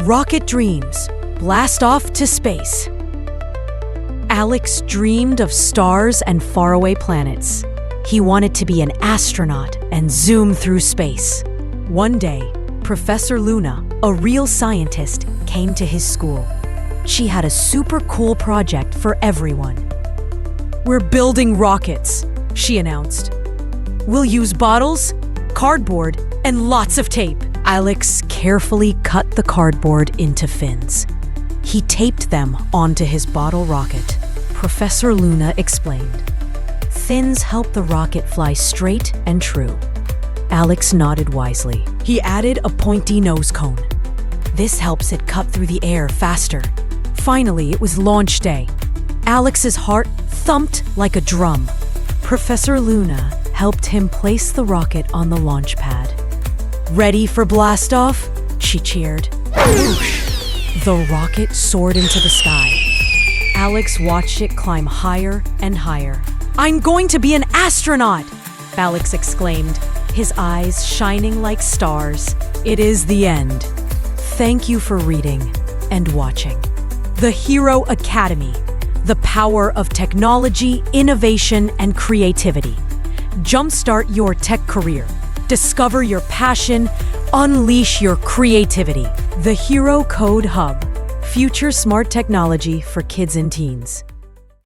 Rocket dreams. Blast off to space. Alex dreamed of stars and faraway planets. He wanted to be an astronaut and zoom through space. One day, Professor Luna, a real scientist, came to his school. She had a super cool project for everyone. "We're building rockets," she announced. "We'll use bottles, cardboard, and lots of tape." Alex carefully cut the cardboard into fins. He taped them onto his bottle rocket. Professor Luna explained. "Fins help the rocket fly straight and true." Alex nodded wisely. He added a pointy nose cone. This helps it cut through the air faster. Finally, it was launch day. Alex's heart thumped like a drum. Professor Luna helped him place the rocket on the launch pad. "Ready for blastoff?" she cheered. Whoosh! The rocket soared into the sky. Alex watched it climb higher and higher. "I'm going to be an astronaut!" Alex exclaimed, his eyes shining like stars. It is the end. Thank you for reading and watching. The Hero Academy, the power of technology, innovation, and creativity. Jumpstart your tech career. Discover your passion. Unleash your creativity. The Hero Code Hub, future smart technology for kids and teens.